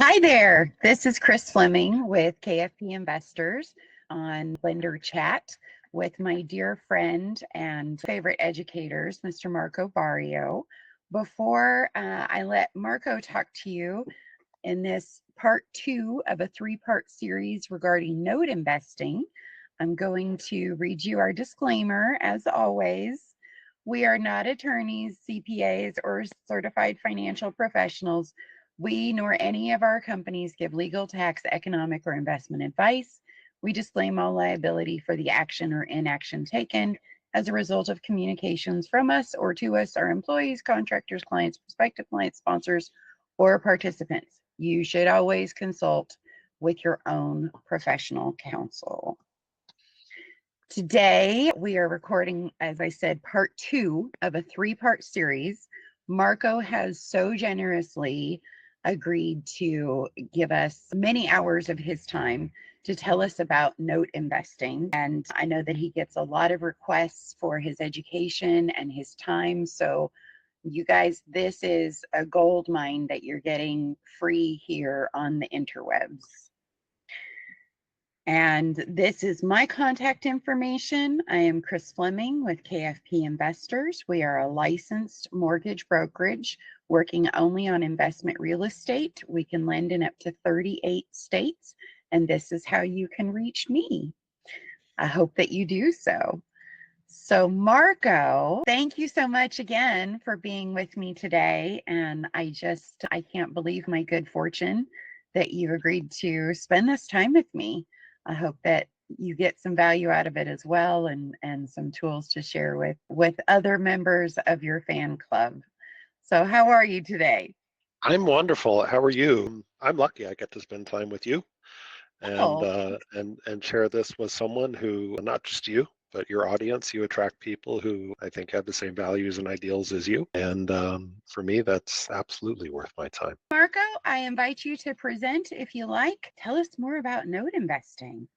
Hi there. This is Chris Fleming with KFP Investors on Lender Chat with my dear friend and favorite educators, Mr. Marco Barrio. Before I let Marco talk to you in this part two of a three-part series regarding note investing, I'm going to read you our disclaimer as always. We are not attorneys, CPAs, or certified financial professionals. We nor any of our companies give legal, tax, economic, or investment advice. We disclaim all liability for the action or inaction taken as a result of communications from us or to us, our employees, contractors, clients, prospective clients, sponsors, or participants. You should always consult with your own professional counsel. Today, we are recording, as I said, part two of a three-part series. Marco has so generously agreed to give us many hours of his time to tell us about note investing. And I know that he gets a lot of requests for his education and his time. So you guys, this is a gold mine that you're getting free here on the interwebs. And this is my contact information. I am Chris Fleming with KFP Investors. We are a licensed mortgage brokerage working only on investment real estate. We can lend in up to 38 states, and this is how you can reach me. I hope that you do so. So Marco, thank you so much again for being with me today. And I can't believe my good fortune that you agreed to spend this time with me. I hope that you get some value out of it as well, and some tools to share with other members of your fan club. So how are you today? I'm wonderful. How are you? I'm lucky I get to spend time with you and Oh, and share this with someone who, not just you, but your audience. You attract people who I think have the same values and ideals as you. And for me, that's absolutely worth my time. Marco, I invite you to present if you like. Tell us more about note investing.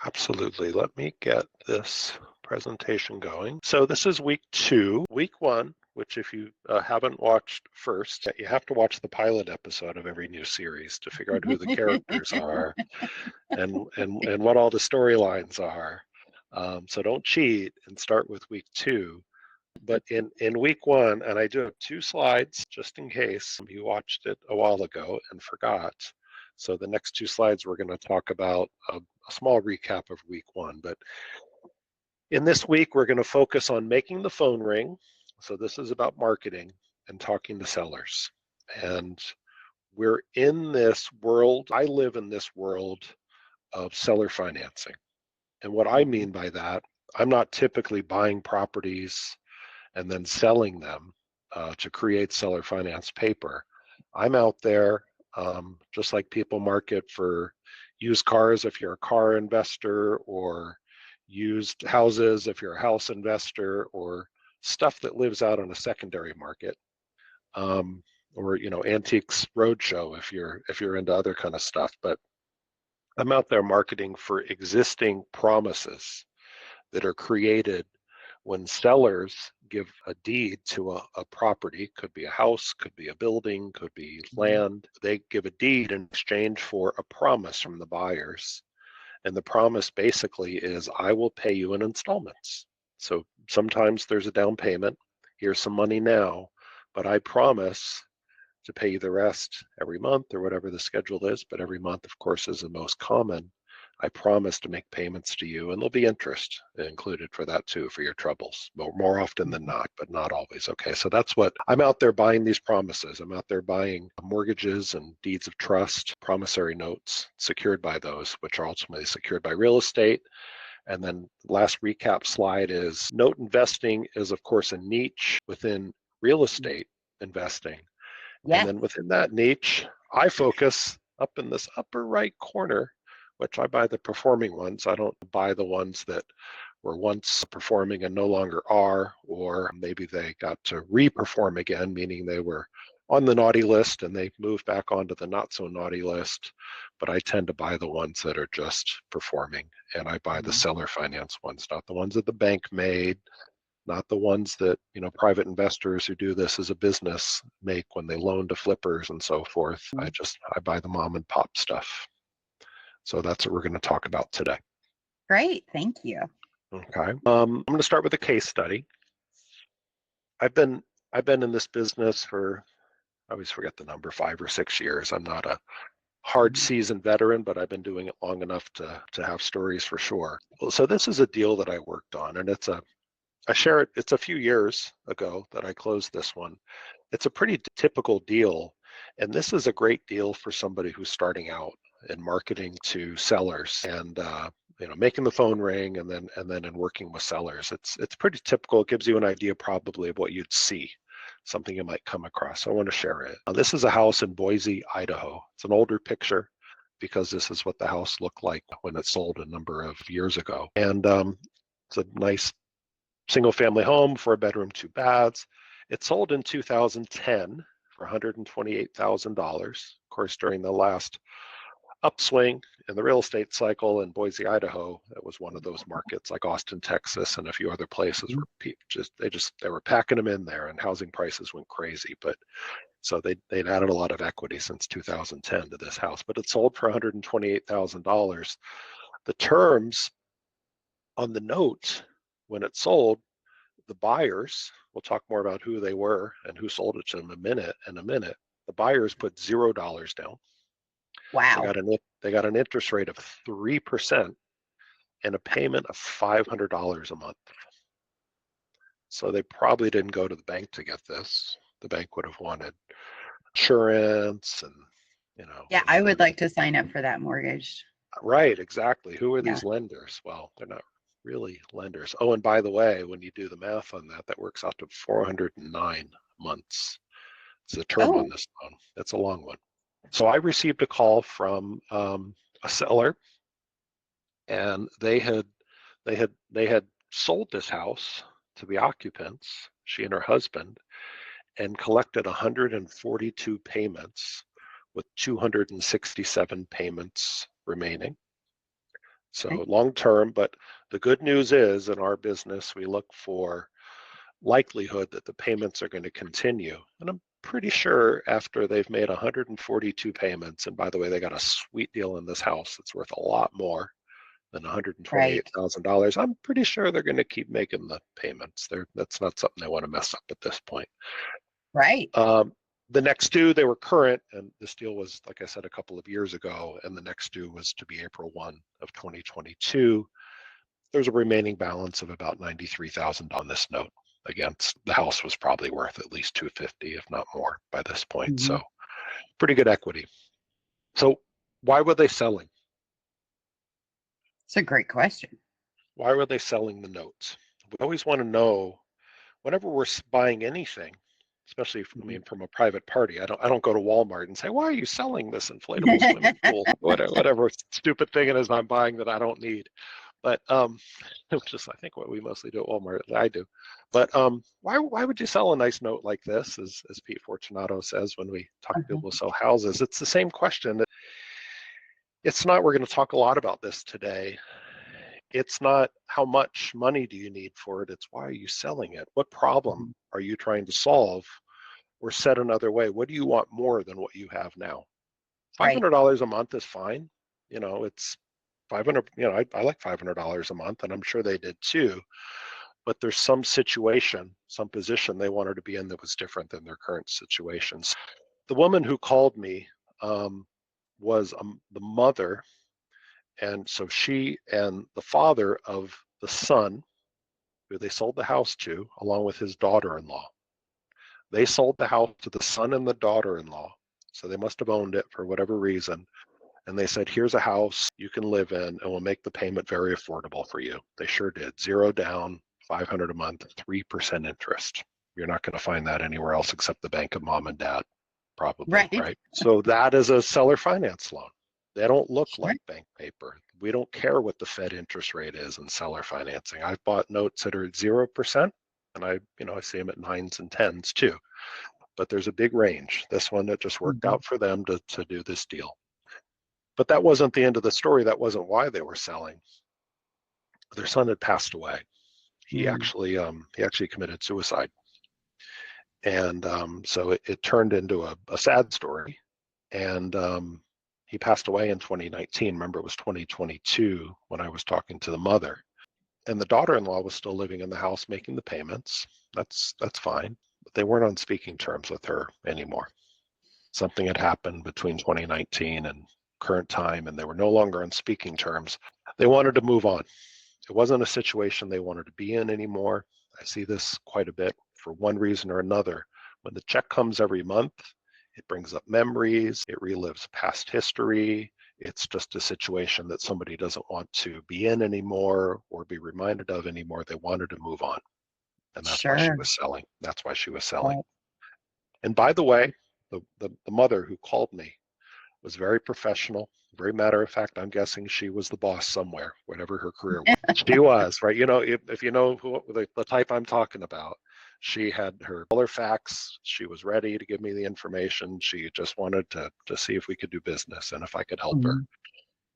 Absolutely. Let me get this presentation going. So this is week 2. Week 1, which if you haven't watched first, you have to watch the pilot episode of every new series to figure out who the characters are and what all the storylines are. So don't cheat and start with week 2. But in week 1, and I do have 2 slides just in case you watched it a while ago and forgot. So the next 2 slides, we're going to talk about a small recap of week 1. But in this week, we're going to focus on making the phone ring. So this is about marketing and talking to sellers. And we're in this world, I live in this world of seller financing. And what I mean by that, I'm not typically buying properties and then selling them to create seller finance paper. I'm out there just like people market for used cars if you're a car investor, or used houses if you're a house investor, or stuff that lives out on a secondary market, or antiques roadshow if you're into other kind of stuff. But I'm out there marketing for existing promises that are created when sellers give a deed to a property. Could be a house, could be a building, could be land. They give a deed in exchange for a promise from the buyers. And the promise basically is, I will pay you in installments. So sometimes there's a down payment. Here's some money now, but I promise to pay you the rest every month, or whatever the schedule is. But every month, of course, is the most common. I promise to make payments to you, and there'll be interest included for that too, for your troubles, more often than not, but not always. Okay, so that's what I'm out there buying, these promises. I'm out there buying mortgages and deeds of trust, promissory notes secured by those, which are ultimately secured by real estate. And then last recap slide is note investing is, of course, a niche within real estate investing. And yes. then within that niche, I focus up in this upper right corner, which I buy the performing ones. I don't buy the ones that were once performing and no longer are, or maybe they got to re-perform again, meaning they were on the naughty list and they moved back onto the not so naughty list. But I tend to buy the ones that are just performing, and I buy the seller finance ones, not the ones that the bank made, not the ones that, private investors who do this as a business make when they loan to flippers and so forth. I buy the mom and pop stuff. So that's what we're going to talk about today. Great, thank you. Okay. I'm going to start with a case study. I've been in this business for, I always forget the number, 5 or 6 years. I'm not a hard seasoned veteran, but I've been doing it long enough to have stories for sure. So this is a deal that I worked on, and it's a few years ago that I closed this one. It's a pretty typical deal, and this is a great deal for somebody who's starting out in marketing to sellers and making the phone ring and then in working with sellers. It's pretty typical. It gives you an idea probably of what you'd see, something you might come across. So I want to share it. This is a house in Boise, Idaho. It's an older picture because this is what the house looked like when it sold a number of years ago. And it's a nice single family home, 4-bedroom, 2 baths. It sold in 2010 for $128,000. Of course, during the last upswing in the real estate cycle in Boise, Idaho, it was one of those markets like Austin, Texas, and a few other places where people they were packing them in there, and housing prices went crazy. But so they'd added a lot of equity since 2010 to this house, but it sold for $128,000. The terms on the note when it sold, the buyers, we'll talk more about who they were and who sold it to them in a minute. The buyers put $0 down. Wow. They got an interest rate of 3% and a payment of $500 a month. So they probably didn't go to the bank to get this. The bank would have wanted insurance and, Yeah, I would like to sign up for that mortgage. Right, exactly. Who are these lenders? Well, they're not really lenders. Oh, and by the way, when you do the math on that, that works out to 409 months. It's the term on this loan. That's a long one. So I received a call from a seller, and they had sold this house to the occupants, she and her husband, and collected 142 payments with 267 payments remaining. So long term, but the good news is in our business, we look for likelihood that the payments are going to continue. And I'm pretty sure after they've made 142 payments, and by the way, they got a sweet deal in this house that's worth a lot more than $128,000. I'm pretty sure they're going to keep making the payments. That's not something they want to mess up at this point. Right. The next due, they were current, and this deal was, like I said, a couple of years ago, and the next due was to be April 1 of 2022. There's a remaining balance of about $93,000 on this note. Against the house was probably worth at least $250,000, if not more, by this point. So pretty good equity. So why were they selling? It's a great question. Why were they selling the notes? We always want to know whenever we're buying anything, especially from a private party. I don't go to Walmart and say, why are you selling this inflatable swimming pool? Whatever stupid thing it is I'm buying that I don't need. But which is I think what we mostly do at Walmart. I do. But why would you sell a nice note like this, as Pete Fortunato says when we talk to people who sell houses? It's the same question. It's not, we're going to talk a lot about this today. It's not how much money do you need for it. It's why are you selling it? What problem are you trying to solve? Or said another way, what do you want more than what you have now? $500 a month is fine. It's 500, I like $500 a month, and I'm sure they did too. But there's some situation, some position they wanted to be in that was different than their current situations. The woman who called me was the mother, and so she and the father of the son who they sold the house to, along with his daughter-in-law. They sold the house to the son and the daughter-in-law, so they must have owned it for whatever reason. And they said, here's a house you can live in, and we'll make the payment very affordable for you. They sure did. 0 down, $500 a month, 3% interest. You're not going to find that anywhere else except the bank of mom and dad, probably, right? So that is a seller finance loan. They don't look like bank paper. We don't care what the Fed interest rate is in seller financing. I've bought notes that are at 0%, and I see them at 9s and 10s too. But there's a big range. This one, that just worked out for them to do this deal. But that wasn't the end of the story. That wasn't why they were selling. Their son had passed away, He actually committed suicide. And so it turned into a sad story. And he passed away in 2019. Remember, it was 2022 when I was talking to the mother. And the daughter-in-law was still living in the house making the payments. That's fine. But they weren't on speaking terms with her anymore. Something had happened between 2019 and current time, and they were no longer on speaking terms. They wanted to move on. It wasn't a situation they wanted to be in anymore. I see this quite a bit for one reason or another. When the check comes every month, it brings up memories, it relives past history. It's just a situation that somebody doesn't want to be in anymore or be reminded of anymore. They wanted to move on. And that's why she Sure. was selling. That's why she was selling. Right. And by the way, the mother who called me was very professional, very matter of fact. I'm guessing she was the boss somewhere, whatever her career was. She was, right? You know, if you know who the type I'm talking about, she had her color facts. She was ready to give me the information. She just wanted to see if we could do business and if I could help her. Mhm.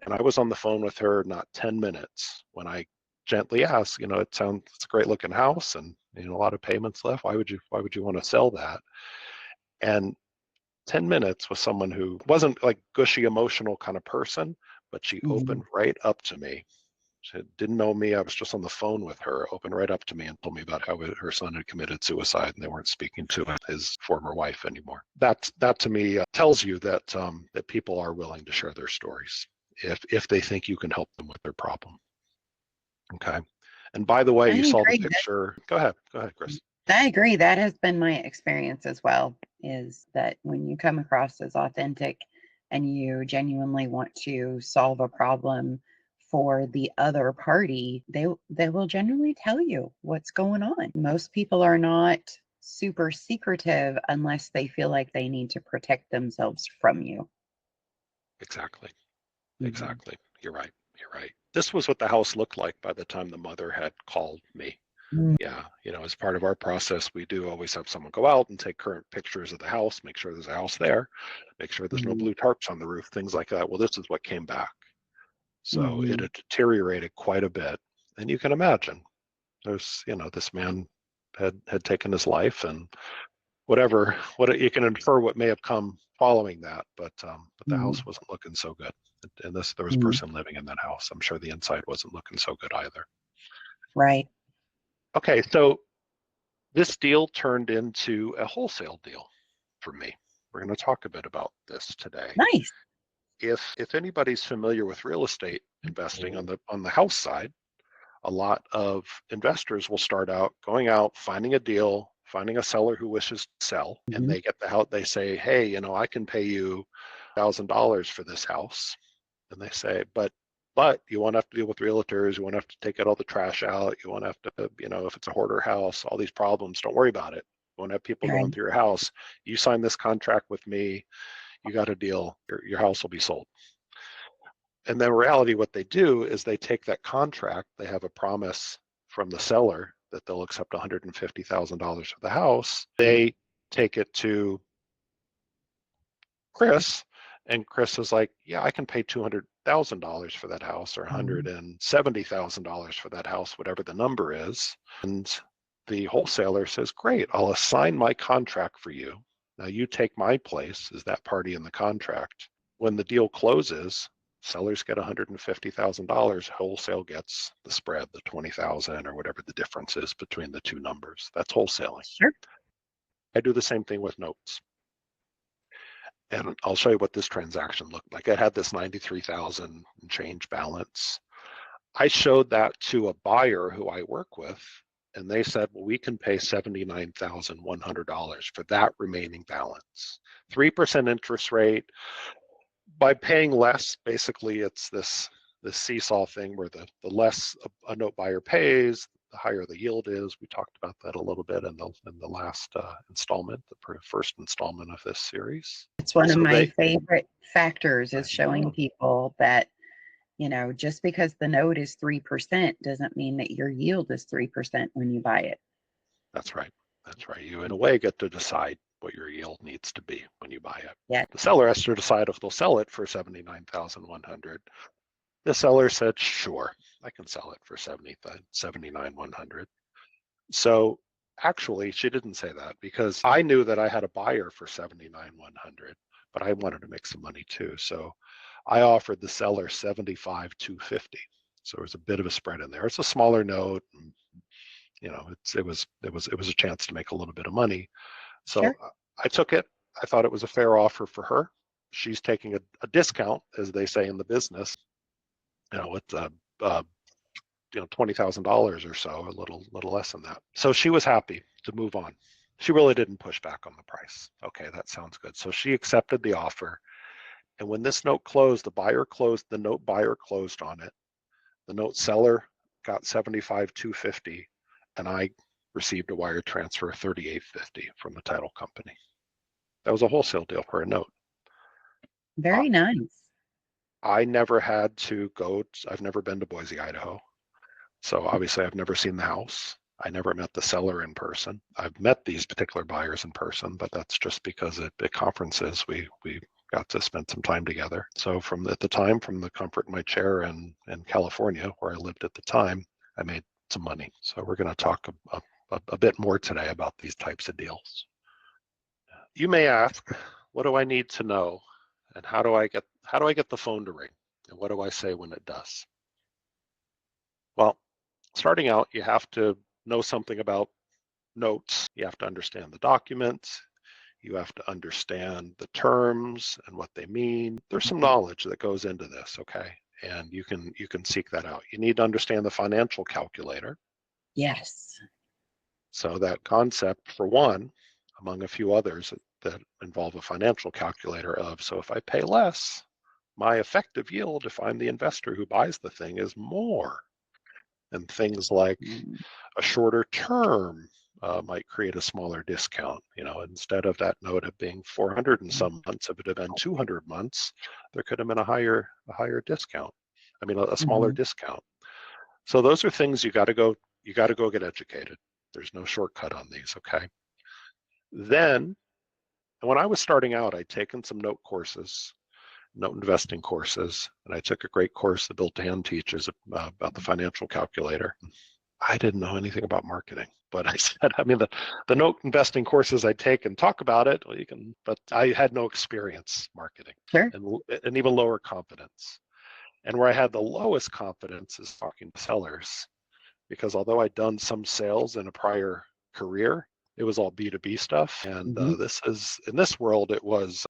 And I was on the phone with her not 10 minutes when I gently asked, you know, it's a great looking house and a lot of payments left. Why would you want to sell that? And 10 minutes with someone who wasn't like gushy emotional kind of person, but she opened Mhm. right up to me. She didn't know me. I was just on the phone with her, opened right up to me and told me about how her son had committed suicide and they weren't speaking to his former wife anymore. That to me tells you that that people are willing to share their stories if they think you can help them with their problem. Okay. And by the way, I you saw the agree. picture. Go ahead, Chris. I agree. That has been my experience as well, is that when you come across as authentic and you genuinely want to solve a problem for the other party, they will generally tell you what's going on. Most people are not super secretive unless they feel like they need to protect themselves from you. Exactly. Mhm. Exactly. You're right. You're right. This was what the house looked like by the time the mother had called me. Mm. Yeah, as part of our process, we do always have someone go out and take current pictures of the house, make sure there's a house there, make sure there's no Mhm. blue tarps on the roof, things like that. Well, this is what came back. So it Mhm. had deteriorated quite a bit. And you can imagine this man had taken his life and what you can infer what may have come following that, but the Mhm. house wasn't looking so good. And there was a Mhm. person living in that house. I'm sure the inside wasn't looking so good either. Right. Okay, so this deal turned into a wholesale deal for me. We're going to talk a bit about this today. Nice. If anybody's familiar with real estate investing on the house side, a lot of investors will start out going out, finding a deal, finding a seller who wishes to sell, and Mhm. they get the house. They say, "Hey, I can pay you $1,000 for this house," and they say, "But you won't have to deal with realtors. You won't have to take out all the trash out. You won't have to, if it's a hoarder house, all these problems. Don't worry about it. You won't have people going Right. through your house. You sign this contract with me. You got a deal. Your house will be sold." And then reality, what they do is they take that contract. They have a promise from the seller that they'll accept $150,000 for the house. They take it to Chris, and Chris is like, "Yeah, I can pay $200,000 for that house or Mhm. $170,000 for that house, whatever the number is." And the wholesaler says, "Great, I'll assign my contract for you. Now you take my place as that party in the contract. When the deal closes, sellers get $150,000, wholesale gets the spread, the 20,000 or whatever the difference is between the two numbers. That's wholesaling." Sure. I do the same thing with notes. And I'll show you what this transaction looked like. I had this 93,000 change balance. I showed that to a buyer who I work with, and they said, "Well, we can pay $79,100 for that remaining balance. 3% interest rate. By paying less, basically it's this seesaw thing where the less a note buyer pays, the higher the yield is." We talked about that a little bit in the last installment, the first installment of this series. It's one of So my they, favorite factors I is showing know, people that, just because the note is 3% doesn't mean that your yield is 3% when you buy it. that's right. That's right. You, in a way, get to decide what your yield needs to be when you buy it. Yeah. The seller has to decide if they'll sell it for 79,100. The seller said, "Sure, I can sell it for 79,100." So actually, she didn't say that because I knew that I had a buyer for 79,100, but I wanted to make some money too. So I offered the seller 75,250. So there was a bit of a spread in there. It's a smaller note, and, it was a chance to make a little bit of money. So Sure. I took it. I thought it was a fair offer for her. She's taking a discount, as they say in the business. It's $20,000 or so, a little less than that. So she was happy to move on. She really didn't push back on the price. Okay, that sounds good. So she accepted the offer. And when this note closed, the note buyer closed on it. The note seller got 75,250, and I received a wire transfer of 3850 from the title company. That was a wholesale deal for a note. Very nice. I never had to go. I've never been to Boise, Idaho. So obviously I've never seen the house. I never met the seller in person. I've met these particular buyers in person, but that's just because at conferences we got to spend some time together. So from the comfort in my chair in California, where I lived at the time, I made some money. So we're going to talk a bit more today about these types of deals. You may ask, what do I need to know, and how do I get the phone to ring, and what do I say when it does? Well, starting out, you have to know something about notes. You have to understand the documents. You have to understand the terms and what they mean. There's some knowledge that goes into this, okay? And you can seek that out. You need to understand the financial calculator. Yes. So that concept, for one, among a few others that involve a financial calculator of, so if I pay less, my effective yield, if I'm the investor who buys the thing, is more. And things like a shorter term might create a smaller discount. Instead of that note of being 400 and some months, if it had been 200 months, there could have been a higher discount. A smaller discount. So those are things you got to go get educated. There's no shortcut on these, okay? Then, when I was starting out, I'd taken some note investing courses, and I took a great course that Bill Dan teaches about the financial calculator. I didn't know anything about marketing, but I said, the note investing courses I take and talk about it, but I had no experience marketing. Sure. And even lower confidence. And where I had the lowest confidence is talking to sellers, because although I'd done some sales in a prior career, it was all B2B stuff. And in this world,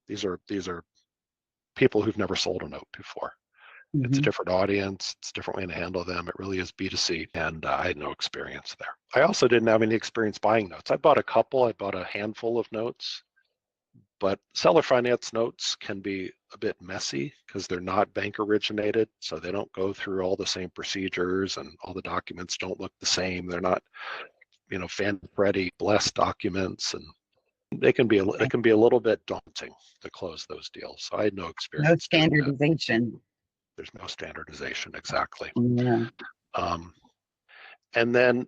these are people who've never sold a note before. It's a different audience. It's a different way to handle them. It really is B2C, and I had no experience there. I also didn't have any experience buying notes. I bought a handful of notes, but seller finance notes can be a bit messy because they're not bank originated, so they don't go through all the same procedures, and all the documents don't look the same. They're not, Fannie Freddie blessed documents, and it can be a little bit daunting to close those deals. So I had no experience. No standardization. There's no standardization, exactly. Yeah. And then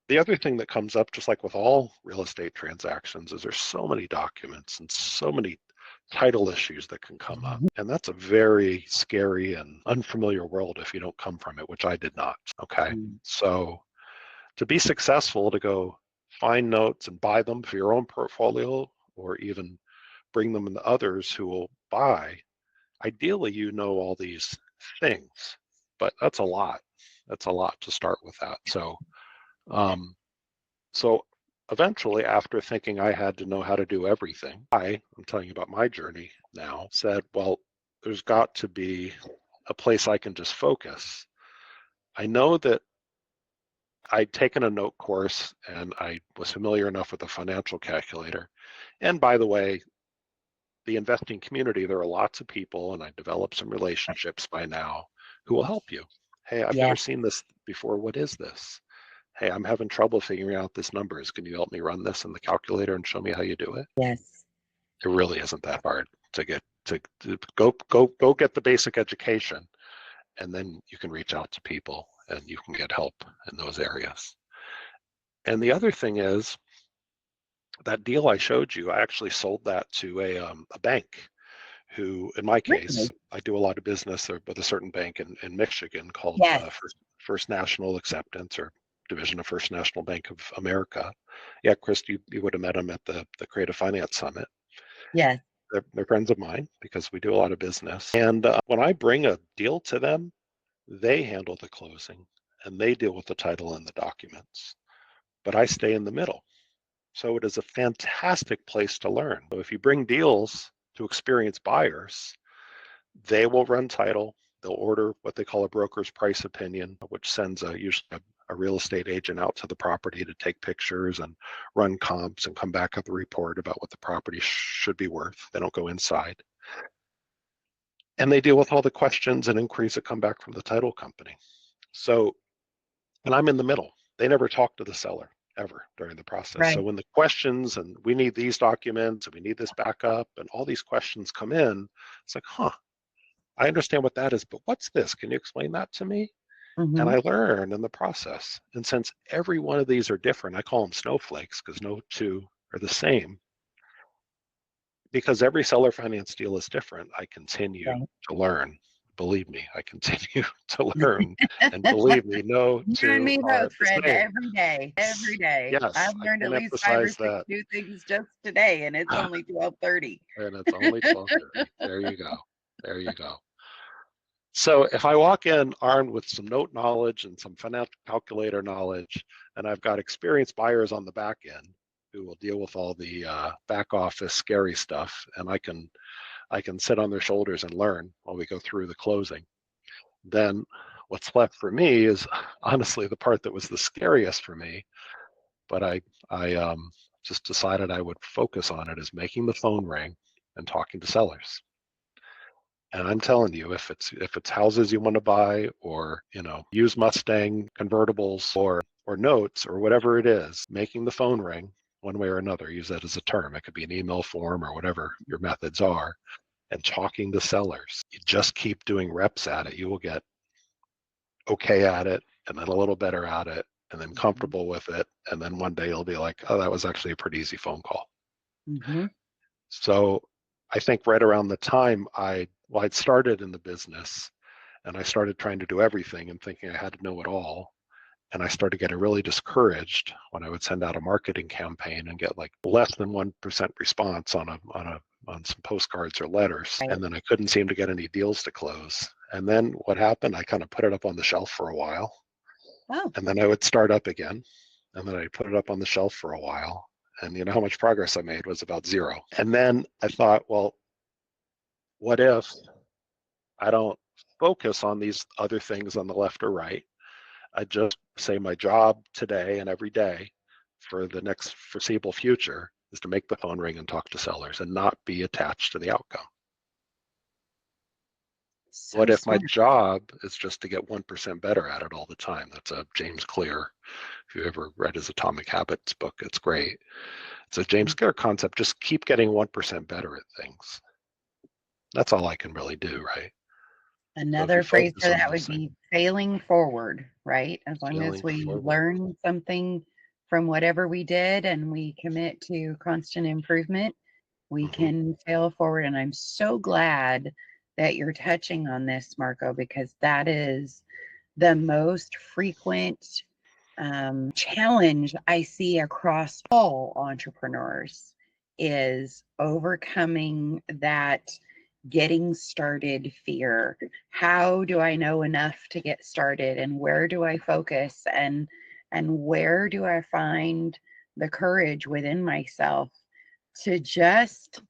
the other thing that comes up, just like with all real estate transactions, is there's so many documents and so many title issues that can come up. And that's a very scary and unfamiliar world if you don't come from it, which I did not. Okay. So to be successful, to go find notes and buy them for your own portfolio, or even bring them to others who will buy, ideally, all these things, but that's a lot. That's a lot to start with that. So eventually, after thinking I had to know how to do everything, I'm telling you about my journey now, said, well, there's got to be a place I can just focus. I know that I'd taken a note course and I was familiar enough with the financial calculator. And by the way, the investing community, there are lots of people, and I developed some relationships by now who will help you. Hey, I've never seen this before. What is this? Hey, I'm having trouble figuring out this numbers. Can you help me run this in the calculator and show me how you do it? Yes. It really isn't that hard to go get the basic education, and then you can reach out to people and you can get help in those areas. And the other thing is, that deal I showed you, I actually sold that to a bank who, in my case, I do a lot of business with a certain bank in Michigan called First National Acceptance, or division of First National Bank of America. Yeah, Chris, you would have met him at the Creative Finance Summit. Yes. They're friends of mine because we do a lot of business. And when I bring a deal to them, they handle the closing and they deal with the title and the documents. But I stay in the middle. So it is a fantastic place to learn. So if you bring deals to experienced buyers, they will run title. They'll order what they call a broker's price opinion, which sends usually a real estate agent out to the property to take pictures and run comps and come back with a report about what the property should be worth. They don't go inside. And they deal with all the questions and inquiries that come back from the title company. So, and I'm in the middle. They never talk to the seller ever during the process. Right. So when the questions and we need these documents and we need this backup and all these questions come in, it's like, I understand what that is, but what's this? Can you explain that to me? And I learn in the process. And since every one of these are different, I call them snowflakes because no two are the same. Because every seller finance deal is different, I continue to learn. Believe me, I continue to learn. And believe me, no You and two me are both, the Fred, same. every day, every day. Yes, I've I learned at can't least 5 or emphasize 6 that. new things just today, and it's only 12:30. And it's only 12:30. There you go. There you go. So if I walk in armed with some note knowledge and some financial calculator knowledge, and I've got experienced buyers on the back end who will deal with all the back office scary stuff, and I can sit on their shoulders and learn while we go through the closing, then what's left for me is honestly the part that was the scariest for me, but I just decided I would focus on it, is making the phone ring and talking to sellers. And I'm telling you, if it's houses you want to buy, or used Mustang convertibles, or notes, or whatever it is, making the phone ring one way or another, use that as a term. It could be an email form or whatever your methods are, and talking to sellers. You just keep doing reps at it. You will get okay at it, and then a little better at it, and then comfortable with it. And then one day you'll be like, oh, that was actually a pretty easy phone call. So I think right around the time I'd started in the business and I started trying to do everything and thinking I had to know it all. And I started getting really discouraged when I would send out a marketing campaign and get like less than 1% response on some postcards or letters. Right. And then I couldn't seem to get any deals to close. And then what happened, I kind of put it up on the shelf for a while. Oh. And then I would start up again. And then I'd put it up on the shelf for a while. And you know how much progress I made was about 0. And then I thought, well, what if I don't focus on these other things on the left or right? I just say my job today and every day for the next foreseeable future is to make the phone ring and talk to sellers and not be attached to the outcome. So what if smart. my job is just to get 1% better at it all the time? That's a James Clear. If you ever read his Atomic Habits book, it's great. It's a James Clear concept. Just keep getting 1% better at things. That's all I can really do, right? Another phrase for that would be failing forward, right? As long as we learn something from whatever we did and we commit to constant improvement, we can fail forward. And I'm so glad that you're touching on this, Marco, because that is the most frequent challenge I see across all entrepreneurs, is overcoming that getting started fear. How do I know enough to get started, and where do I focus, and where do I find the courage within myself to just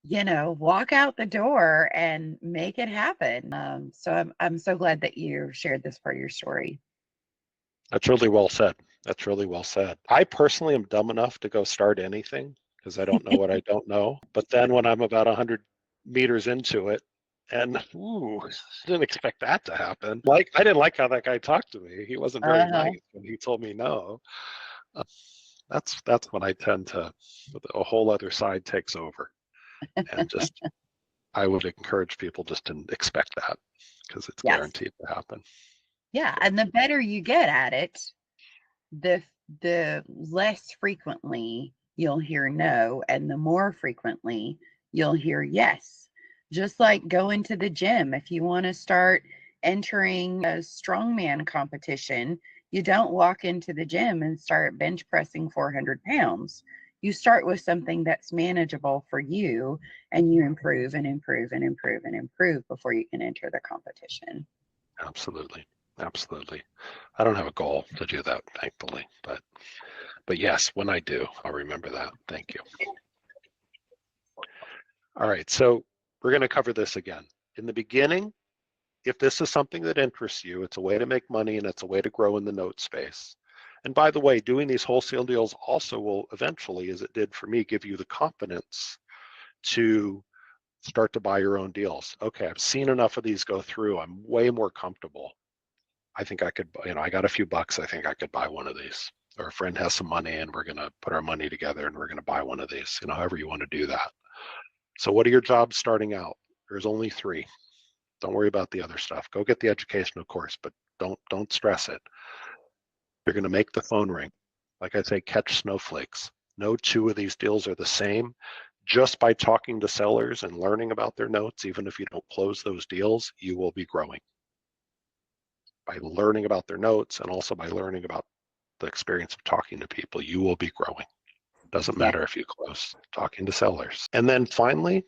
walk out the door and make it happen. So I'm so glad that you shared this part of your story. That's really well said. That's really well said. I personally am dumb enough to go start anything because I don't know what I don't know. But then when I'm about 100 meters into it, and I didn't expect that to happen. Like, I didn't like how that guy talked to me. He wasn't very nice when he told me no. That's when I tend to, a whole other side takes over. And just, I would encourage people just to expect that, because it's guaranteed to happen. Yeah, and the better you get at it, the less frequently you'll hear no, and the more frequently you'll hear yes. Just like going to the gym. If you want to start entering a strongman competition, You don't walk into the gym and start bench pressing 400 pounds. You start with something that's manageable for you, and you improve and improve and improve and improve before you can enter the competition. Absolutely. Absolutely. I don't have a goal to do that, thankfully, but yes, when I do, I'll remember that. Thank you. All right, so we're going to cover this again. In the beginning, if this is something that interests you, it's a way to make money and it's a way to grow in the note space. And by the way, doing these wholesale deals also will eventually, as it did for me, give you the confidence to start to buy your own deals. Okay, I've seen enough of these go through. I'm way more comfortable. I think I could, I got a few bucks. I think I could buy one of these. Or a friend has some money and we're going to put our money together and we're going to buy one of these, however you want to do that. So what are your jobs starting out? There's only 3. Don't worry about the other stuff. Go get the educational course, but don't stress it. You're going to make the phone ring. Like I say, catch snowflakes. No 2 of these deals are the same. Just by talking to sellers and learning about their notes, even if you don't close those deals, you will be growing. By learning about their notes and also by learning about the experience of talking to people, you will be growing. Doesn't matter if you close, talking to sellers. And then finally,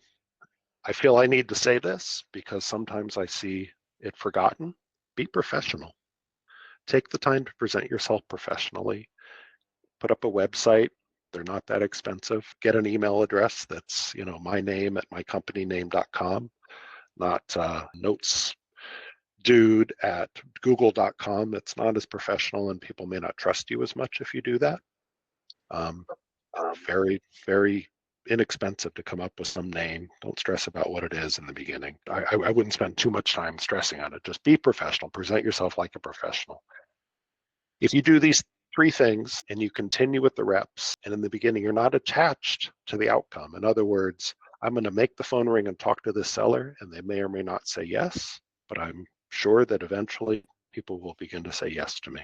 I feel I need to say this because sometimes I see it forgotten. Be professional. Take the time to present yourself professionally. Put up a website. They're not that expensive. Get an email address that's, my name at mycompanyname.com, not notesdude@google.com. It's not as professional and people may not trust you as much if you do that. Very, very inexpensive to come up with some name. Don't stress about what it is in the beginning. I wouldn't spend too much time stressing on it. Just be professional. Present yourself like a professional. If you do these 3 things and you continue with the reps, and in the beginning you're not attached to the outcome. In other words, I'm going to make the phone ring and talk to this seller, and they may or may not say yes, but I'm sure that eventually people will begin to say yes to me.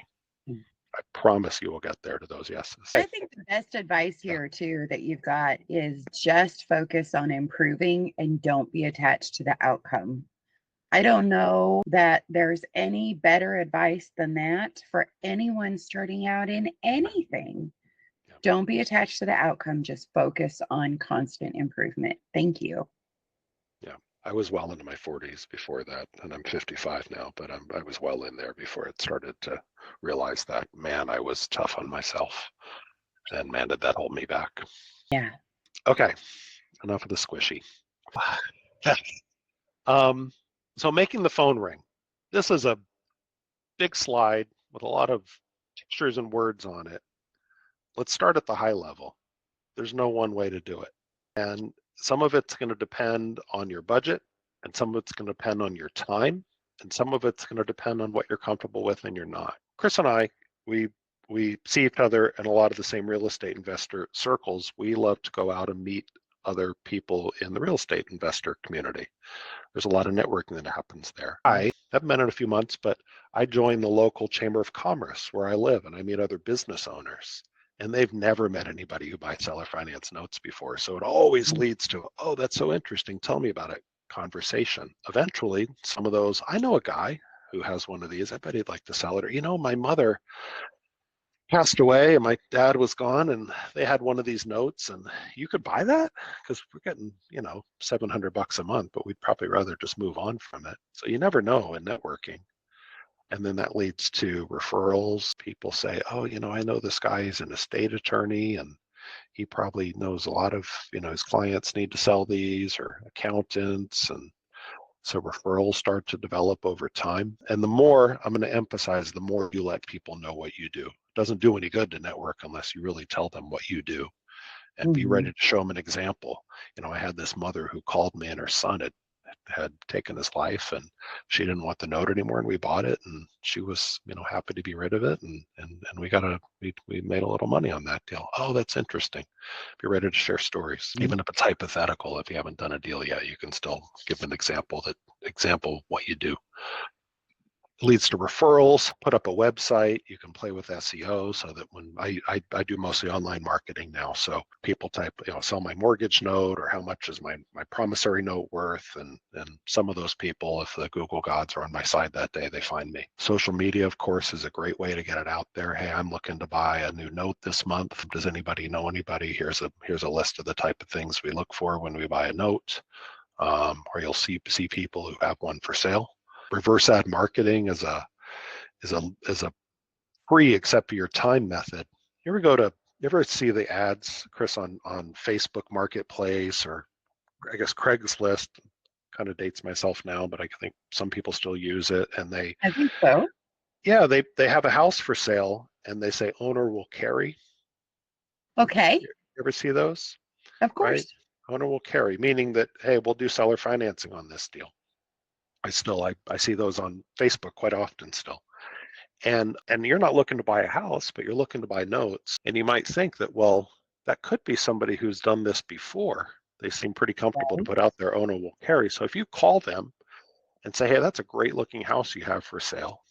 I promise you will get there to those yeses. I think the best advice here too that you've got is just focus on improving and don't be attached to the outcome. I don't know that there's any better advice than that for anyone starting out in anything. Don't be attached to the outcome, just focus on constant improvement. Thank you. Yeah, I was well into my 40s before that, and I'm 55 now, but I was well in there before it started to realize that, man, I was tough on myself, and man, did that hold me back. Yeah. Okay, enough of the squishy. So making the phone ring. This is a big slide with a lot of pictures and words on it. Let's start at the high level. There's no one way to do it. And some of it's going to depend on your budget, and some of it's going to depend on your time, and some of it's going to depend on what you're comfortable with and you're not. Chris and I, we see each other in a lot of the same real estate investor circles. We love to go out and meet other people in the real estate investor community. There's a lot of networking that happens there. I haven't been in a few months, but I joined the local Chamber of Commerce where I live, and I meet other business owners. And they've never met anybody who buys seller finance notes before. So it always leads to, oh, that's so interesting. Tell me about it. Conversation. Eventually, some of those, I know a guy who has one of these. I bet he'd like to sell it. Or, my mother passed away and my dad was gone and they had one of these notes and you could buy that because we're getting, $700 a month, but we'd probably rather just move on from it. So you never know in networking. And then that leads to referrals. People say, oh, I know this guy is an estate attorney and he probably knows a lot of, his clients need to sell these, or accountants. And so referrals start to develop over time. And the more, I'm going to emphasize, the more you let people know what you do. It doesn't do any good to network unless you really tell them what you do and be ready to show them an example. I had this mother who called me and her son had taken his life and she didn't want the note anymore, and we bought it and she was happy to be rid of it, and we made a little money on that deal. Oh, that's interesting. Be ready to share stories. Even if it's hypothetical, if you haven't done a deal yet, you can still give an example what you do. leads to referrals. Put up a website. You can play with SEO so that when I do mostly online marketing now. So people type, sell my mortgage note, or how much is my promissory note worth? And some of those people, if the Google gods are on my side that day, they find me. Social media, of course, is a great way to get it out there. Hey, I'm looking to buy a new note this month. Does anybody know anybody? Here's a list of the type of things we look for when we buy a note. Or you'll see people who have one for sale. Reverse ad marketing is a free accept for your time method. You ever see the ads, Chris, on Facebook Marketplace, or I guess Craigslist? Kind of dates myself now, but I think some people still use it. And I think so. Yeah, they have a house for sale and they say owner will carry. Okay. You ever see those? Of course. Right? Owner will carry, meaning that, hey, we'll do seller financing on this deal. I see those on Facebook quite often still. And you're not looking to buy a house, but you're looking to buy notes. And you might think that, well, that could be somebody who's done this before. They seem pretty comfortable to put out their owner will carry. So if you call them and say, hey, that's a great looking house you have for sale,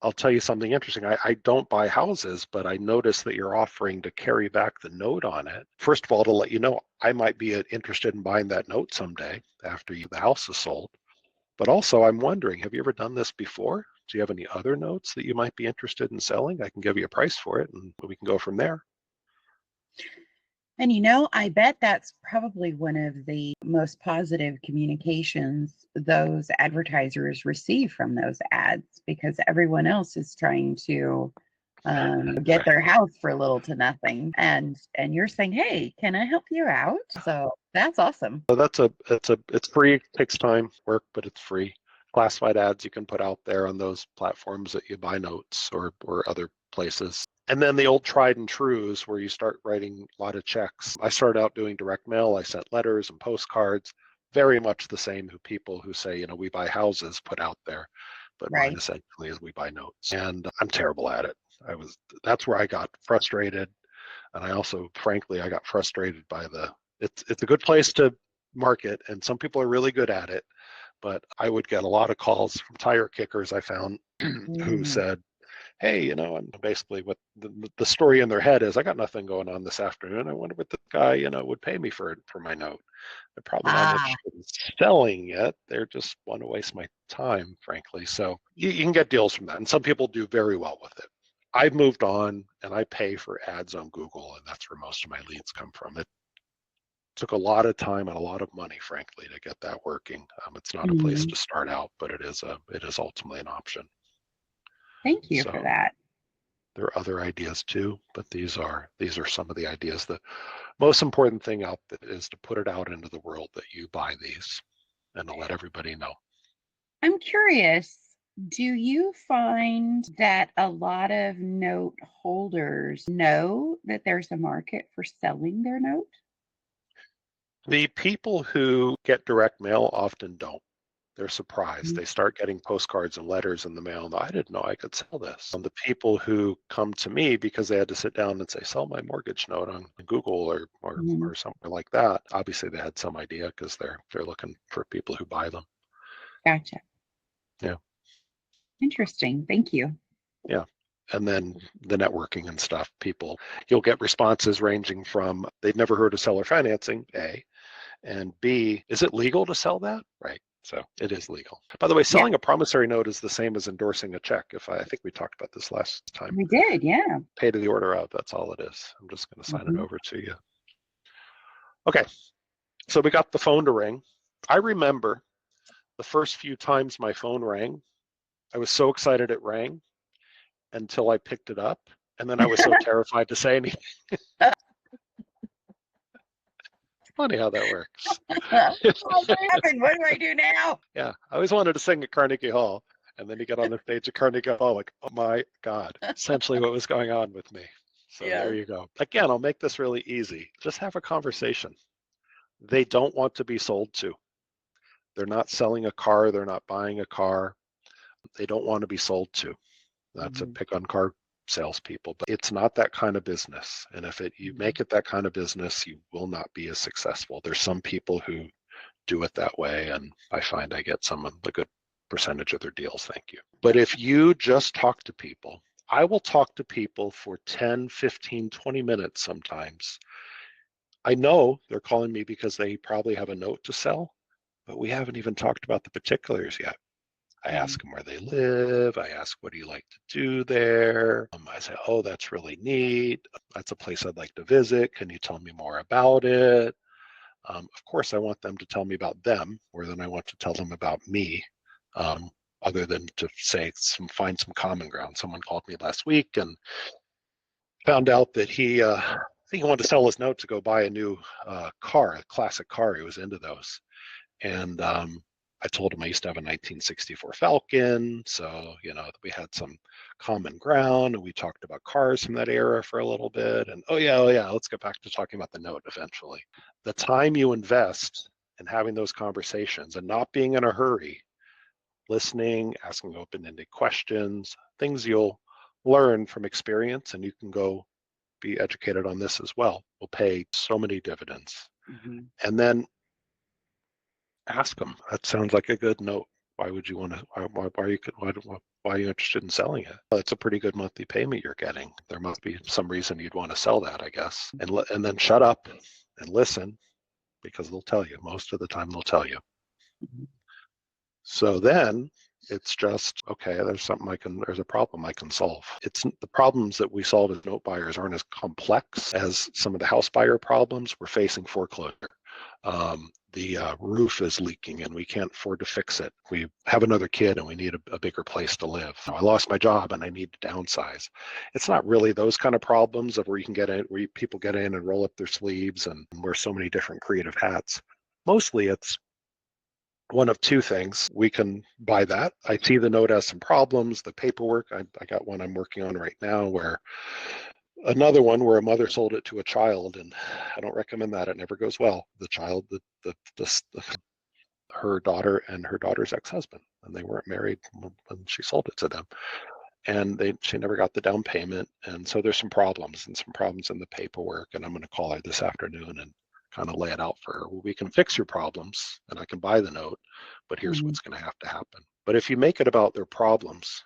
I'll tell you something interesting. I don't buy houses, but I noticed that you're offering to carry back the note on it. First of all, to let you know, I might be interested in buying that note someday after the house is sold. But also, I'm wondering, have you ever done this before? Do you have any other notes that you might be interested in selling? I can give you a price for it and we can go from there. And I bet that's probably one of the most positive communications those advertisers receive from those ads, because everyone else is trying to get their house for little to nothing. And you're saying, hey, can I help you out? So that's awesome. So it's free. It takes time, work, but it's free. Classified ads you can put out there on those platforms that you buy notes or other places. And then the old tried and trues where you start writing a lot of checks. I started out doing direct mail. I sent letters and postcards, very much the same people who say, we buy houses put out there. But Right. mine essentially is we buy notes. And I'm terrible at it. That's where I got frustrated. And I also, frankly, I got frustrated by it's a good place to market and some people are really good at it. But I would get a lot of calls from tire kickers I found who said, hey, I'm basically what the story in their head is, I got nothing going on this afternoon. I wonder what the guy, would pay me for my note. They're probably not interested in selling it. They just want to waste my time, frankly. So you can get deals from that. And some people do very well with it. I've moved on and I pay for ads on Google, and that's where most of my leads come from. It took a lot of time and a lot of money, frankly, to get that working. It's not a place to start out, but it is ultimately an option. Thank you for that. There are other ideas too, but these are some of the ideas. The most important thing out there is to put it out into the world that you buy these and to let everybody know. I'm curious, do you find that a lot of note holders know that there's a market for selling their note? The people who get direct mail often don't. They're surprised. They start getting postcards and letters in the mail. And I didn't know I could sell this. And the people who come to me because they had to sit down and say, sell my mortgage note on Google or something like that. Obviously, they had some idea because they're looking for people who buy them. Gotcha. Yeah. Interesting. Thank you. Yeah. And then the networking and stuff, you'll get responses ranging from they've never heard of seller financing, A, and B, is it legal to sell that? Right. So it is legal. By the way, selling a promissory note is the same as endorsing a check. I think we talked about this last time. We did, yeah. Pay to the order of, that's all it is. I'm just going to sign it over to you. Okay, so we got the phone to ring. I remember the first few times my phone rang, I was so excited it rang until I picked it up. And then I was so terrified to say anything. Funny how that works. What do I do now? Yeah, I always wanted to sing at Carnegie Hall, and then you get on the stage at Carnegie Hall, like, oh my God, essentially what was going on with me. So there you go. Again, I'll make this really easy. Just have a conversation. They don't want to be sold to. They're not selling a car. They're not buying a car. They don't want to be sold to. That's a pick on car salespeople, but it's not that kind of business. And if you make it that kind of business, you will not be as successful. There's some people who do it that way, and I find I get some of the good percentage of their deals, thank you. But if you just talk to people, I will talk to people for 10, 15, 20 minutes sometimes. I know they're calling me because they probably have a note to sell, but we haven't even talked about the particulars yet. I ask them where they live. I ask, what do you like to do there? I say, oh, that's really neat. That's a place I'd like to visit. Can you tell me more about it? Of course, I want them to tell me about them more than I want to tell them about me, other than to say, find some common ground. Someone called me last week and found out that I think he wanted to sell his note to go buy a new car, a classic car. He was into those. And I told him I used to have a 1964 Falcon. So, we had some common ground and we talked about cars from that era for a little bit. And oh yeah, let's get back to talking about the note eventually. The time you invest in having those conversations and not being in a hurry, listening, asking open-ended questions, things you'll learn from experience, and you can go be educated on this as well, will pay so many dividends. And then ask them. That sounds like a good note. Why would you want to? Why are you interested in selling it? Well, it's a pretty good monthly payment you're getting. There must be some reason you'd want to sell that, I guess. And then shut up and listen, because they'll tell you. Most of the time, they'll tell you. So then it's just, okay, there's a problem I can solve. It's the problems that we solve as note buyers aren't as complex as some of the house buyer problems. We're facing foreclosure. The roof is leaking and we can't afford to fix it. We have another kid and we need a bigger place to live. I lost my job and I need to downsize. It's not really those kind of problems of where you can get in, where people get in and roll up their sleeves and wear so many different creative hats. Mostly it's one of two things. We can buy that. I see the note has some problems, the paperwork. I got one I'm working on right now another one where a mother sold it to a child, and I don't recommend that. It never goes well. The child, her daughter and her daughter's ex-husband, and they weren't married when she sold it to them. And she never got the down payment. And so there's some problems in the paperwork. And I'm going to call her this afternoon and kind of lay it out for her. Well, we can fix your problems and I can buy the note, but here's what's going to have to happen. But if you make it about their problems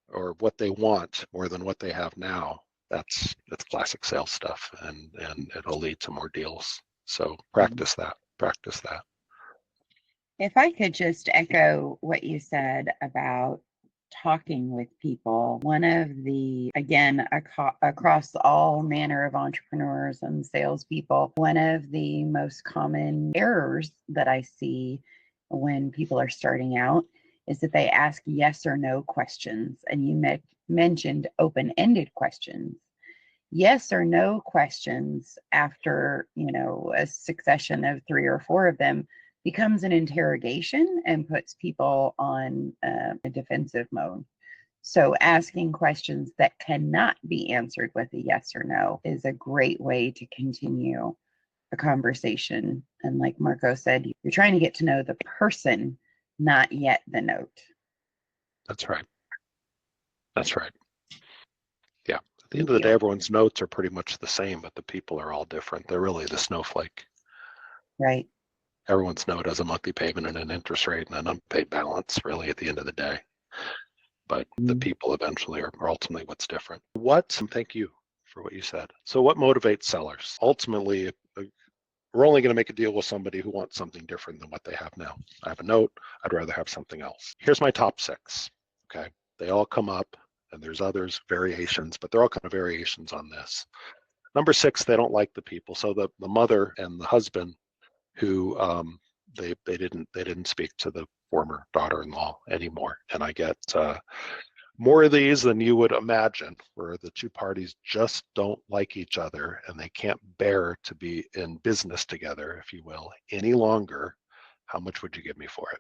or what they want more than what they have now, that's classic sales stuff, and it'll lead to more deals. So practice that. If I could just echo what you said about talking with people, one of the, again, across all manner of entrepreneurs and salespeople, one of the most common errors that I see when people are starting out is that they ask yes or no questions. And you mentioned open-ended questions. Yes or no questions after, a succession of 3 or 4 of them becomes an interrogation and puts people on a defensive mode. So asking questions that cannot be answered with a yes or no is a great way to continue a conversation. And like Marco said, you're trying to get to know the person, not yet the note. That's right. Yeah. At the end of the day, everyone's notes are pretty much the same, but the people are all different. They're really the snowflake. Right. Everyone's note has a monthly payment and an interest rate and an unpaid balance, really, at the end of the day. But the people eventually are ultimately what's different. Thank you for what you said. So what motivates sellers? Ultimately, we're only going to make a deal with somebody who wants something different than what they have now. I have a note. I'd rather have something else. Here's my top 6. Okay. They all come up, and there's others, variations, but they're all kind of variations on this. Number 6, they don't like the people. So the mother and the husband who they didn't speak to the former daughter-in-law anymore. And I get more of these than you would imagine, where the two parties just don't like each other and they can't bear to be in business together, if you will, any longer. How much would you give me for it?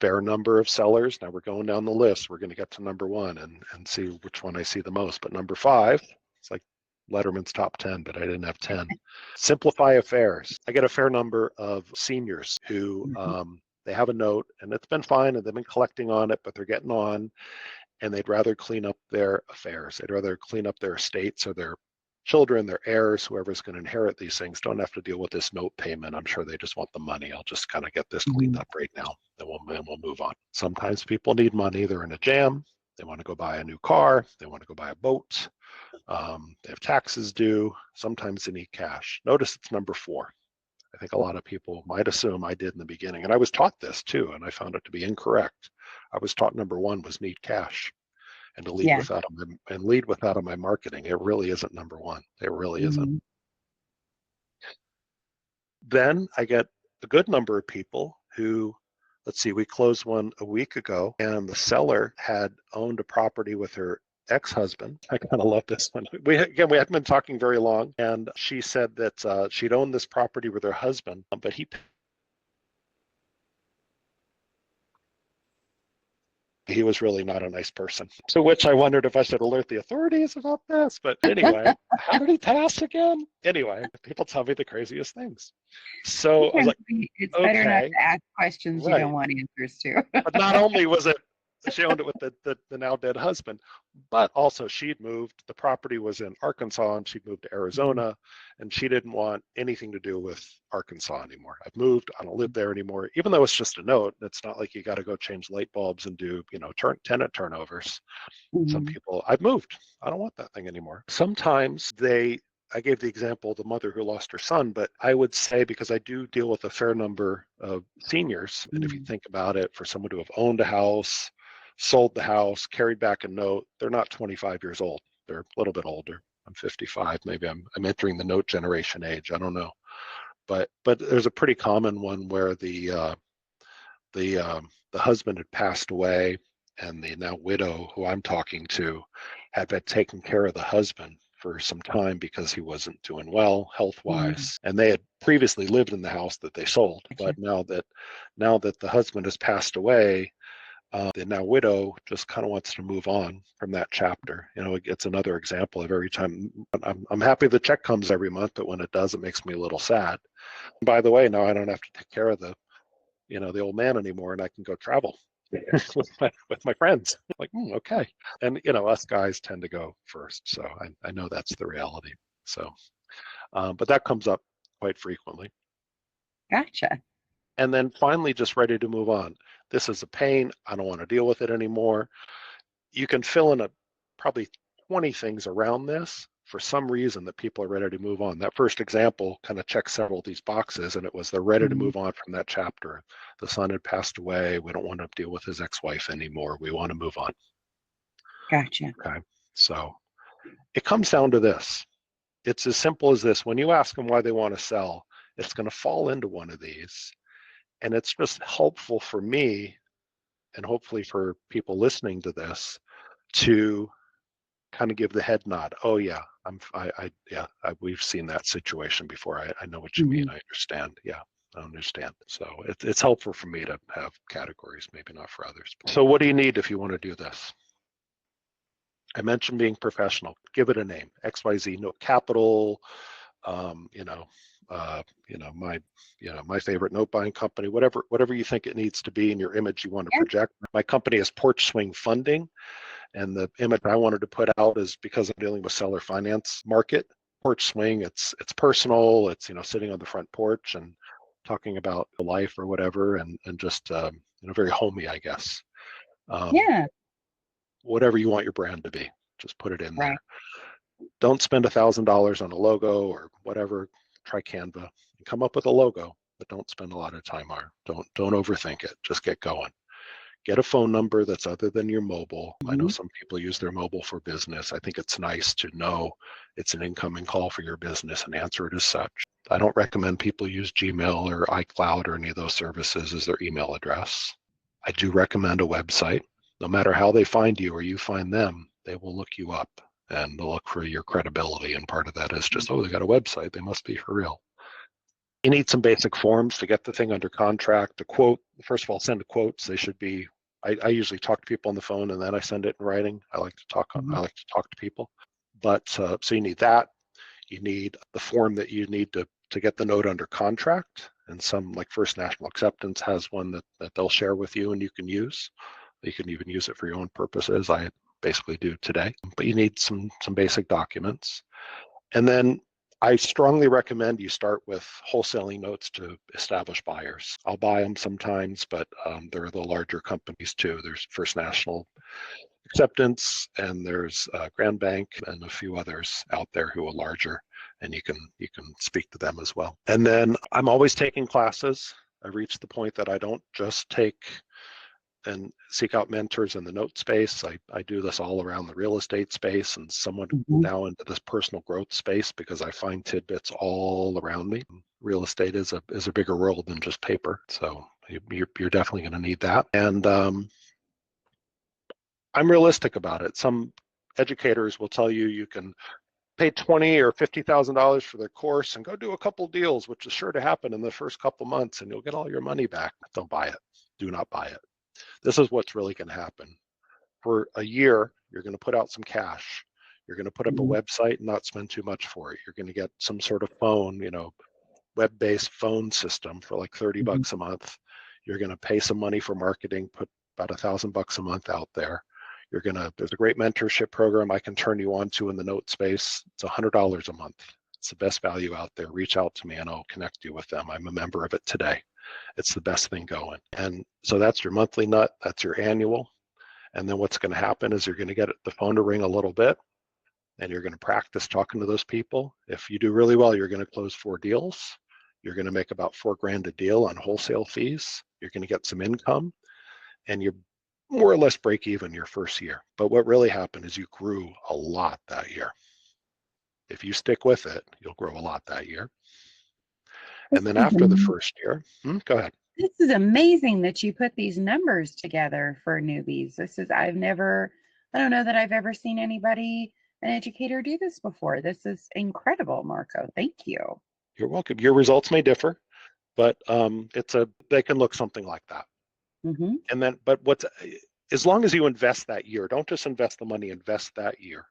Fair number of sellers. Now we're going down the list. We're going to get to number 1 and see which one I see the most. But number 5, it's like Letterman's top 10, but I didn't have 10. Simplify affairs. I get a fair number of seniors who they have a note and it's been fine and they've been collecting on it, but they're getting on and they'd rather clean up their affairs. They'd rather clean up their estates or their children, their heirs, whoever's going to inherit these things, don't have to deal with this note payment. I'm sure they just want the money. I'll just kind of get this cleaned up right now, then we'll move on. Sometimes people need money. They're in a jam. They want to go buy a new car. They want to go buy a boat. They have taxes due. Sometimes they need cash. Notice it's number 4. I think a lot of people might assume I did in the beginning. And I was taught this too, and I found it to be incorrect. I was taught number 1 was need cash and to lead with that on my marketing. It really isn't number 1. It really isn't. Then I get a good number of people who, let's see, we closed one a week ago, and the seller had owned a property with her ex-husband. I kind of love this one. We hadn't been talking very long, and she said that she'd owned this property with her husband, but he was really not a nice person. To which I wondered if I should alert the authorities about this. But anyway, how did he pass again? Anyway, people tell me the craziest things. So I was like, it's better not to ask questions you don't want answers to. But not only was it, she owned it with the now dead husband, but also she'd moved. The property was in Arkansas and she'd moved to Arizona, and she didn't want anything to do with Arkansas anymore. I've moved, I don't live there anymore. Even though it's just a note, it's not like you got to go change light bulbs and do, tenant turnovers. Some people, I've moved, I don't want that thing anymore. Sometimes I gave the example of the mother who lost her son, but I would say, because I do deal with a fair number of seniors, and if you think about it, for someone to have owned a house, sold the house, carried back a note, they're not 25 years old. They're a little bit older. I'm 55. Maybe I'm entering the note generation age. I don't know. But there's a pretty common one where the husband had passed away, and the now widow who I'm talking to had been taking care of the husband for some time because he wasn't doing well health-wise, and they had previously lived in the house that they sold. But now that the husband has passed away, the now widow just kind of wants to move on from that chapter. It's another example of every time I'm happy the check comes every month, but when it does, it makes me a little sad. And by the way, now I don't have to take care of the old man anymore, and I can go travel with my friends. Like, okay. And us guys tend to go first, so I know that's the reality. So, but that comes up quite frequently. Gotcha. And then finally, just ready to move on. This is a pain. I don't want to deal with it anymore. You can fill in probably 20 things around this for some reason that people are ready to move on. That first example kind of checks several of these boxes, and it was they're ready to move on from that chapter. The son had passed away. We don't want to deal with his ex-wife anymore. We want to move on. Gotcha. Okay. So it comes down to this. It's as simple as this. When you ask them why they want to sell, it's going to fall into one of these. And it's just helpful for me, and hopefully for people listening to this, to kind of give the head nod. Oh yeah, we've seen that situation before. I know what you mean. I understand. Yeah, I understand. So it's helpful for me to have categories, maybe not for others. So what do you need if you want to do this? I mentioned being professional. Give it a name. XYZ, no capital. My favorite note buying company, whatever you think it needs to be in your image you want to project. My company is Porch Swing Funding, and the image I wanted to put out is, because I'm dealing with seller finance market. Porch Swing, it's personal. It's sitting on the front porch and talking about life or whatever, and just very homey, I guess. Whatever you want your brand to be, just put it in there. Don't spend $1,000 on a logo or whatever. Try Canva and come up with a logo, but don't spend a lot of time on it. Don't overthink it. Just get going. Get a phone number that's other than your mobile. I know some people use their mobile for business. I think it's nice to know it's an incoming call for your business and answer it as such. I don't recommend people use Gmail or iCloud or any of those services as their email address. I do recommend a website. No matter how they find you or you find them, they will look you up and they'll look for your credibility. And part of that is just, they got a website. They must be for real. You need some basic forms to get the thing under contract. The quote, first of all, send quotes. They should be, I usually talk to people on the phone and then I send it in writing. I like to talk to people. But so you need that. You need the form that you need to get the note under contract. And some, like First National Acceptance has one that they'll share with you and you can use. You can even use it for your own purposes. I basically do today. But you need some basic documents. And then I strongly recommend you start with wholesaling notes to establish buyers. I'll buy them sometimes, but there are the larger companies too. There's First National Acceptance, and there's Grand Bank, and a few others out there who are larger, and you can speak to them as well. And then I'm always taking classes. I've reached the point that I don't just take and seek out mentors in the note space. I do this all around the real estate space and somewhat now into this personal growth space because I find tidbits all around me. Real estate is a bigger world than just paper, so you're definitely going to need that. And I'm realistic about it. Some educators will tell you you can pay $20,000 or $50,000 for their course and go do a couple deals, which is sure to happen in the first couple months, and you'll get all your money back. Don't buy it. Do not buy it. This is what's really going to happen. For a year, you're going to put out some cash. You're going to put up a website and not spend too much for it. You're going to get some sort of phone, web-based phone system for like $30 a month. You're going to pay some money for marketing, put about $1,000 a month out there. There's a great mentorship program I can turn you on to in the note space. It's $100 a month. It's the best value out there. Reach out to me and I'll connect you with them. I'm a member of it today. It's the best thing going. And so that's your monthly nut, that's your annual. And then what's going to happen is you're going to get the phone to ring a little bit and you're going to practice talking to those people. If you do really well, you're going to close 4 deals. You're going to make about $4,000 a deal on wholesale fees. You're going to get some income and you're more or less break even your first year. But what really happened is you grew a lot that year. If you stick with it, you'll grow a lot that year. And then after the first year, go ahead. This is amazing that you put these numbers together for newbies. I don't know that I've ever seen an educator do this before. This is incredible, Marco. Thank you. You're welcome. Your results may differ, but they can look something like that. And then, but as long as you invest that year, don't just invest the money, invest that year.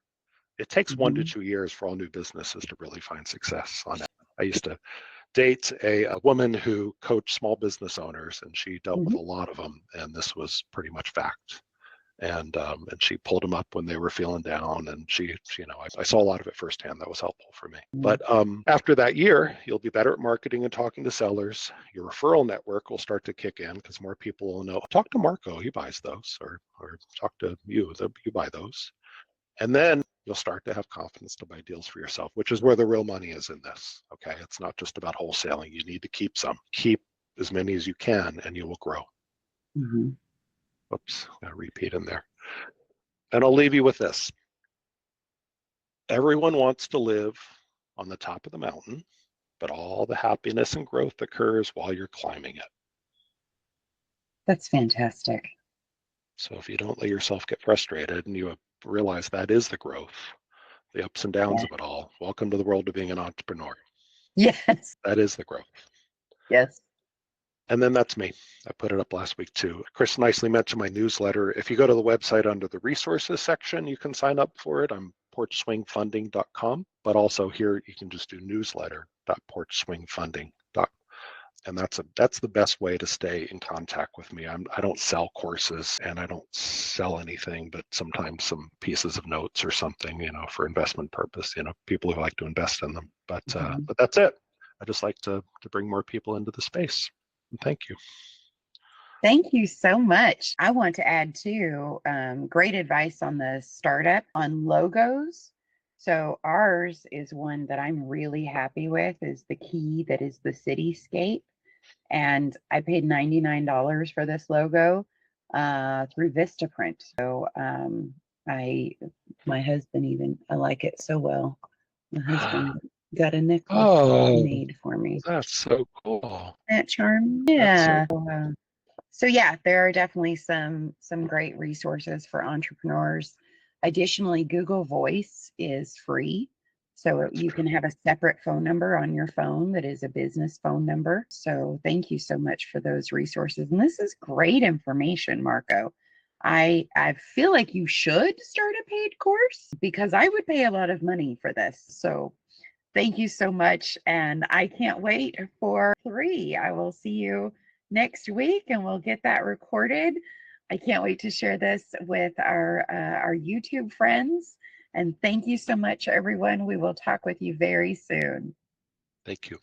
It takes 1 to 2 years for all new businesses to really find success on it. I used to date a woman who coached small business owners, and she dealt with a lot of them, and this was pretty much fact. And she pulled them up when they were feeling down, and I saw a lot of it firsthand. That was helpful for me. But after that year, you'll be better at marketing and talking to sellers. Your referral network will start to kick in because more people will know. Talk to Marco, he buys those, or talk to you, you buy those. And then you'll start to have confidence to buy deals for yourself, which is where the real money is in this. Okay, it's not just about wholesaling. You need to keep some. Keep as many as you can, and you will grow. Oops, got a repeat in there. And I'll leave you with this. Everyone wants to live on the top of the mountain, but all the happiness and growth occurs while you're climbing it. That's fantastic. So if you don't let yourself get frustrated and you realize that is the growth, the ups and downs of it all, welcome to the world of being an entrepreneur. Yes. That is the growth. Yes. And then that's me. I put it up last week too. Chris nicely mentioned my newsletter. If you go to the website under the resources section, you can sign up for it. I'm porchswingfunding.com, but also here you can just do newsletter.porchswingfunding.com. And that's the best way to stay in contact with me. I don't sell courses and I don't sell anything, but sometimes some pieces of notes or something, for investment purpose, people who like to invest in them. But that's it. I just like to bring more people into the space. Thank you. Thank you so much. I want to add too, great advice on the startup on logos. So ours is one that I'm really happy with, is the key that is the cityscape. And I paid $99 for this logo through Vistaprint. So my husband I like it so well. My husband got a necklace made for me. That's so cool. That charm. Yeah. So yeah, there are definitely some great resources for entrepreneurs. Additionally, Google Voice is free. So you can have a separate phone number on your phone that is a business phone number. So thank you so much for those resources. And this is great information, Marco. I feel like you should start a paid course because I would pay a lot of money for this. So thank you so much. And I can't wait for 3. I will see you next week and we'll get that recorded. I can't wait to share this with our YouTube friends And thank you so much, everyone. We will talk with you very soon. Thank you.